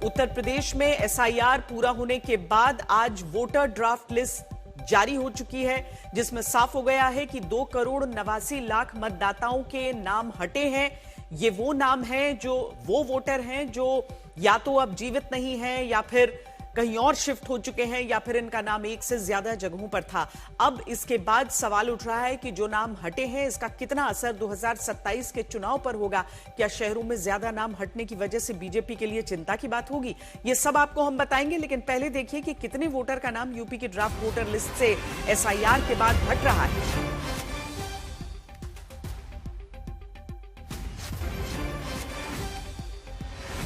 उत्तर प्रदेश में एसआईआर पूरा होने के बाद आज वोटर ड्राफ्ट लिस्ट जारी हो चुकी है, जिसमें साफ हो गया है कि 2,89,00,000 मतदाताओं के नाम हटे हैं। ये वो नाम हैं जो वो वोटर हैं जो या तो अब जीवित नहीं हैं या फिर कहीं और शिफ्ट हो चुके हैं या फिर इनका नाम एक से ज्यादा जगहों पर था। अब इसके बाद सवाल उठ रहा है कि जो नाम हटे हैं इसका कितना असर 2027 के चुनाव पर होगा। क्या शहरों में ज्यादा नाम हटने की वजह से बीजेपी के लिए चिंता की बात होगी? ये सब आपको हम बताएंगे, लेकिन पहले देखिए कि कितने वोटर का नाम यूपी की ड्राफ्ट वोटर लिस्ट से एसआईआर के बाद हट रहा है।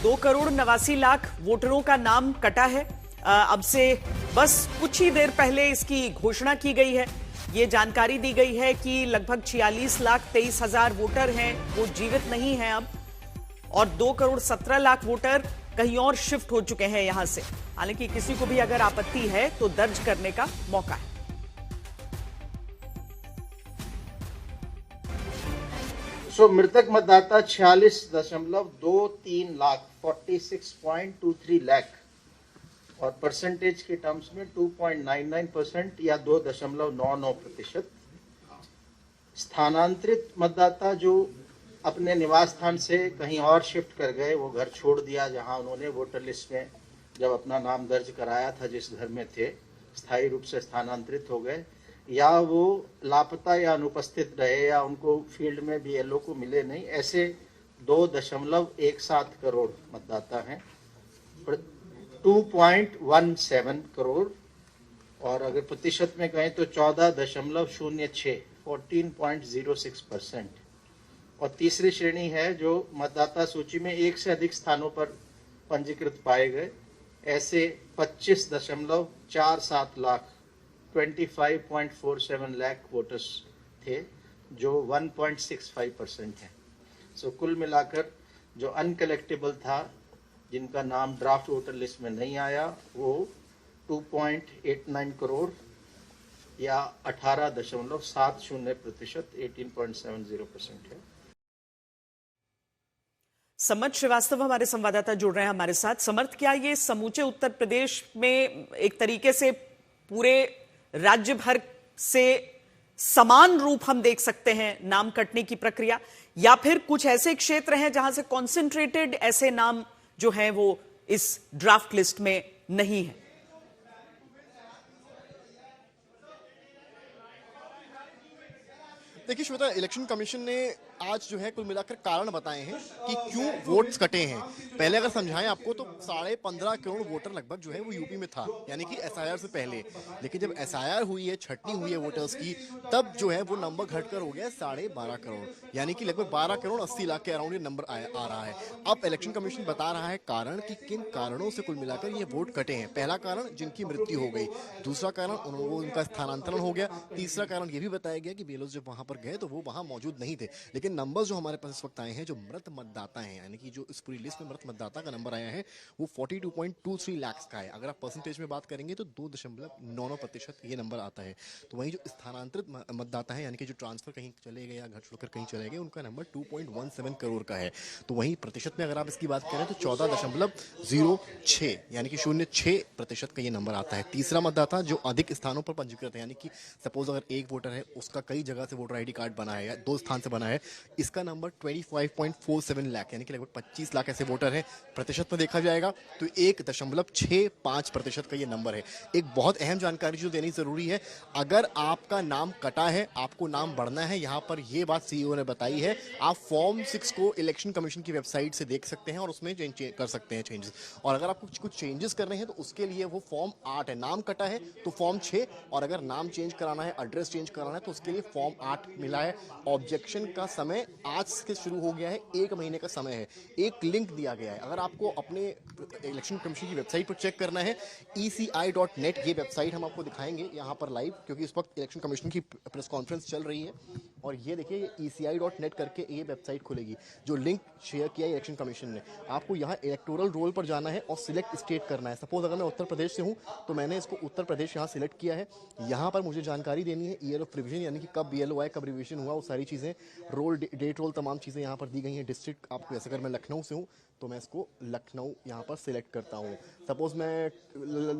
दो 2,89,00,000 वोटरों का नाम कटा है। अब से बस कुछ ही देर पहले इसकी घोषणा की गई है। ये जानकारी दी गई है कि लगभग 46,23,000 वोटर हैं वो जीवित नहीं हैं अब, और 2,17,00,000 वोटर कहीं और शिफ्ट हो चुके हैं यहां से। हालांकि किसी को भी अगर आपत्ति है तो दर्ज करने का मौका है। मृतक मतदाता 46.23 लाख 46.23 लाख और परसेंटेज के टर्म्स में 2.99% या 2.99%। स्थानांतरित मतदाता जो अपने निवास स्थान से कहीं और शिफ्ट कर गए, वो घर छोड़ दिया जहां उन्होंने वोटर लिस्ट में जब अपना नाम दर्ज कराया था, जिस घर में थे, स्थायी रूप से स्थानांतरित हो गए, या वो लापता या अनुपस्थित रहे या उनको फील्ड में बीएलओ को मिले नहीं, ऐसे 2.17 करोड़ मतदाता हैं। 2.17 करोड़, और अगर प्रतिशत में कहें तो 14.06 14.06%। और तीसरी श्रेणी है जो मतदाता सूची में एक से अधिक स्थानों पर पंजीकृत पाए गए, ऐसे 25.47 लाख 25.47 लाख वोटर्स थे, जो 1.65% है। कुल मिलाकर जो अनकलेक्टेबल था, जिनका नाम ड्राफ्ट वोटर लिस्ट में नहीं आया, वो 2.89 करोड़ या 18.70%, 18.70% है। समर्थ श्रीवास्तव हमारे संवाददाता जुड़ रहे हैं हमारे साथ। समर्थ, क्या ये समूचे उत्तर प्रदेश में एक तरीके से पूरे राज्य भर से समान रूप हम देख सकते हैं नाम कटने की प्रक्रिया, या फिर कुछ ऐसे क्षेत्र हैं जहां से कॉन्सेंट्रेटेड ऐसे नाम जो हैं वो इस ड्राफ्ट लिस्ट में नहीं है? देखिए श्वेता, इलेक्शन कमीशन ने आज जो है कुल मिलाकर कारण बताए हैं कि क्यों वोट्स कटे हैं। पहले अगर समझाएं आपको तो 15.5 करोड़ वोटर लगभग जो है वो यूपी में था, यानी कि एसआईआर से पहले। लेकिन जब एसआईआर हुई है, छटनी हुई है वोटर्स की, तब जो है वो नंबर घटकर हो गया 12.5 करोड़, यानी कि लगभग 12 करोड़ 80 लाख के अराउंड ये नंबर आ रहा है। अब इलेक्शन कमीशन बता रहा है कारण कि किन कारणों से कुल मिलाकर ये वोट कटे हैं। पहला कारण जिनकी मृत्यु हो गई, दूसरा कारण उनका स्थानांतरण हो गया, तीसरा कारण ये भी बताया गया कि बेलोस जब वहां पर गए तो वो वहां मौजूद नहीं थे। लेकिन नंबर्स जो हमारे पास इस वक्त आए हैं, जो मृत मतदाता हैं, यानी कि जो इस पूरी लिस्ट में मृत मतदाता का नंबर आया है वो 42.23 लाख का है। अगर आप परसेंटेज में बात करेंगे तो 2.99% ये नंबर आता है। तो वहीं जो स्थानांतरित मतदाता है, यानी कि जो ट्रांसफर कहीं चले गए या घर छोड़कर कहीं चले गए, उनका नंबर 2.17 करोड़ का है। तो वहीं प्रतिशत में अगर आप इसकी बात करें तो 14.06 यानी कि 0.6% का ये नंबर आता है। तीसरा मतदाता जो अधिक स्थानों पर पंजीकृत है, यानी कि सपोज अगर एक वोटर है, उसका कई जगह से वोटर आईडी कार्ड बना है या 2 स्थान से बना है, इसका नंबर 25.47 लाख, यानी कि लगभग 25 लाख ऐसे वोटर हैं। प्रतिशत में देखा जाएगा तो 1.65% का ये नंबर है। एक बहुत अहम जानकारी जो देनी जरूरी है, अगर आपका नाम कटा है, आपको नाम बढ़ना है, यहाँ पर ये बात सीईओ ने बताई है, आप फॉर्म 6 को इलेक्शन कमीशन की वेबसाइट से देख सकते हैं और उसमें कर सकते हैं चेंजेस। और अगर आपको कुछ चेंजेस करने हैं तो उसके लिए वो फॉर्म 8 है। नाम कटा है तो फॉर्म 6, और अगर नाम चेंज कराना है, एड्रेस चेंज कराना है, तो उसके लिए फॉर्म 8 मिला है। ऑब्जेक्शन का समय आज से शुरू हो गया है, 1 महीने का समय है। एक लिंक दिया गया है, अगर आपको अपने इलेक्शन कमीशन की वेबसाइट पर चेक करना है, eci.net ये वेबसाइट हम आपको दिखाएंगे यहाँ पर लाइव, क्योंकि इस वक्त इलेक्शन कमीशन की प्रेस कॉन्फ्रेंस चल रही है। और ये देखिए, ये eci.net करके ये वेबसाइट खुलेगी, जो लिंक शेयर किया है इलेक्शन कमीशन ने। आपको यहाँ इलेक्टोरल रोल पर जाना है और सिलेक्ट स्टेट करना है। सपोज अगर मैं उत्तर प्रदेश से हूँ तो मैंने इसको उत्तर प्रदेश यहाँ सिलेक्ट किया है। यहाँ पर मुझे जानकारी देनी है ईयर ऑफ रिविजन, यानी कि कब बीएलओ आए, कब रिविजन हुआ, वो सारी चीज़ें, रोल डेट रोल तमाम चीज़ें यहाँ पर दी गई हैं। डिस्ट्रिक्ट आपको, जैसे अगर मैं लखनऊ से हूँ तो मैं इसको लखनऊ यहाँ पर सिलेक्ट करता हूँ। सपोज मैं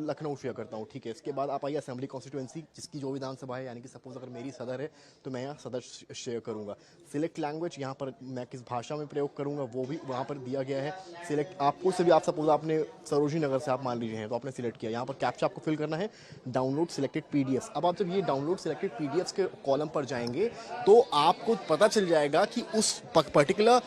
लखनऊ शेयर करता हूँ, ठीक है। इसके बाद आप आइए असेंबली कॉन्स्टिट्यूएंसी, जिसकी जो विधानसभा है, यानी कि सपोज अगर मेरी सदर है तो मैं यहाँ सदर शेयर करूँगा। सिलेक्ट लैंग्वेज, यहाँ पर मैं किस भाषा में प्रयोग करूँगा वो भी वहाँ पर दिया गया है। सिलेक्ट आपको से भी, आप सपोज आपने सरोजनी नगर से आप मान लीजिए हैं, तो आपने सिलेक्ट किया, यहाँ पर कैप्चा आपको फिल करना है, डाउनलोड सिलेक्टेड पीडीएफ। अब आप जब ये डाउनलोड सिलेक्टेड पीडीएफ के कॉलम पर जाएंगे तो आपको पता चल जाएगा कि उस पर्टिकुलर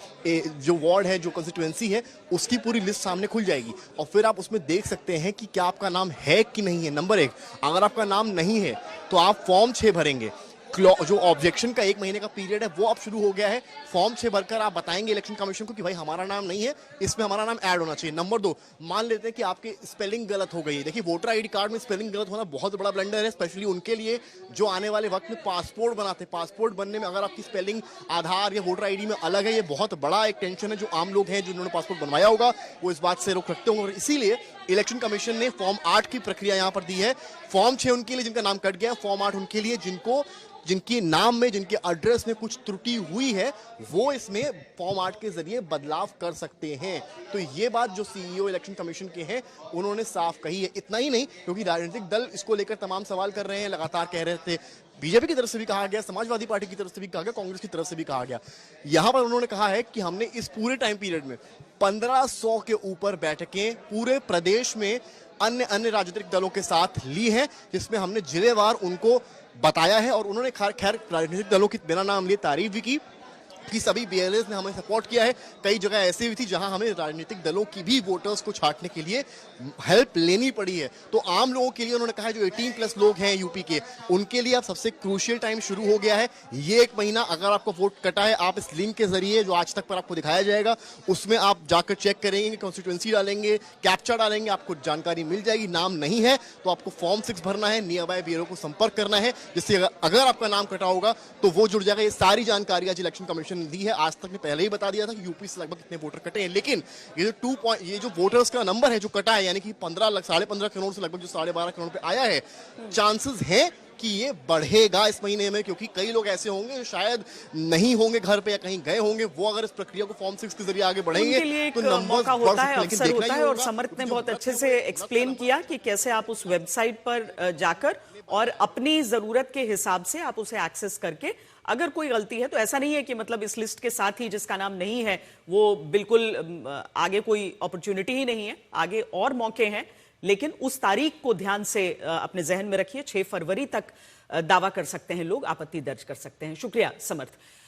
जो वार्ड है, जो कॉन्स्टिट्यूएंसी है, उसकी पूरी लिस्ट सामने खुल जाएगी और फिर आप उसमें देख सकते हैं कि क्या आपका नाम है कि नहीं है। नंबर 1, अगर आपका नाम नहीं है तो आप फॉर्म 6 भरेंगे। जो ऑब्जेक्शन का 1 महीने का पीरियड है वो अब शुरू हो गया है। फॉर्म 6 भरकर आप बताएंगे इलेक्शन कमीशन को कि भाई हमारा नाम नहीं है, इसमें हमारा नाम ऐड होना चाहिए। नंबर 2, मान लेते हैं कि आपके स्पेलिंग गलत हो गई है। देखिए, वोटर आईडी कार्ड में स्पेलिंग गलत होना बहुत बड़ा ब्लंडर है, स्पेशली उनके लिए जो आने वाले वक्त में पासपोर्ट बनाते हैं। पासपोर्ट बनने में अगर आपकी स्पेलिंग आधार या वोटर आईडी में अलग है, ये बहुत बड़ा एक टेंशन है। जो आम लोग हैं जिन्होंने पासपोर्ट बनवाया होगा वो इस बात से रोक रखते होंगे, और इसीलिए इलेक्शन कमीशन ने फॉर्म 8 की प्रक्रिया यहां पर दी है। फॉर्म 6 उनके लिए जिनका नाम कट गया, फॉर्म 8 उनके लिए जिनके नाम में, जिनके एड्रेस में कुछ त्रुटि हुई है, वो इसमें फॉर्म 8 के जरिए बदलाव कर सकते हैं। तो ये बात जो सीईओ इलेक्शन कमीशन के हैं उन्होंने साफ कही है। इतना ही नहीं, क्योंकि राजनीतिक दल इसको लेकर तमाम सवाल कर रहे हैं, लगातार कह रहे थे। बीजेपी की तरफ से भी कहा गया, समाजवादी पार्टी की तरफ से भी कहा गया, कांग्रेस की तरफ से भी कहा गया। यहां पर उन्होंने कहा है कि हमने इस पूरे टाइम पीरियड में 1500 के ऊपर बैठकें पूरे प्रदेश में अन्य राजनीतिक दलों के साथ ली है, जिसमें हमने जिलेवार उनको बताया है। और उन्होंने खैर राजनीतिक दलों की बिना नाम लिए तारीफ भी की कि सभी बीएलएस ने हमें सपोर्ट किया है। कई जगह ऐसी भी थी जहां हमें राजनीतिक दलों की भी वोटर्स को छांटने के लिए हेल्प लेनी पड़ी है। तो आम लोगों के लिए उन्होंने कहा है, जो 18+ लोग हैं यूपी के, उनके लिए अब सबसे क्रूशियल टाइम शुरू हो गया है। ये 1 महीना अगर आपको वोट कटा है, आप इस लिंक के जरिए जो आज तक पर आपको दिखाया जाएगा, उसमें आप जाकर चेक करेंगे, कॉन्स्टिट्यूएंसी डालेंगे, कैप्चा डालेंगे, आपको जानकारी मिल जाएगी। नाम नहीं है तो आपको फॉर्म 6 भरना है, नियर बाय ब्यूरो को संपर्क करना है, जिससे अगर आपका नाम कटा होगा तो वो जुड़ जाएगा। ये सारी जानकारी आज इलेक्शन कमीशन दी है। आज तक ने पहले ही बता दिया था कि यूपी से लगभग कितने वोटर कटे हैं, लेकिन ये जो वोटर्स का नंबर है जो कटा है, यानी कि 15 करोड़ से लगभग जो 12.5 करोड़ पे आया है, चांसेस हैं कि ये बढ़ेगा इस महीने में, क्योंकि कई लोग ऐसे होंगे जो शायद नहीं होंगे घर पे या कहीं गए होंगे, वो अगर इस प्रक्रिया को फॉर्म 6 के जरिए आगे बढ़ेंगे तो मौका होता है, अवसर होता है। और समर्थ ने बहुत अच्छे से एक्सप्लेन किया कि कैसे आप उस वेबसाइट पर जाकर और अपनी जरूरत के हिसाब से आप उसे एक्सेस करके, अगर कोई गलती है तो ऐसा नहीं है कि मतलब इस लिस्ट के साथ ही जिसका नाम नहीं है वो बिल्कुल आगे कोई अपॉर्चुनिटी ही नहीं है, आगे और मौके हैं। लेकिन उस तारीख को ध्यान से अपने जहन में रखिए। 6 फरवरी तक दावा कर सकते हैं लोग, आपत्ति दर्ज कर सकते हैं। शुक्रिया समर्थ।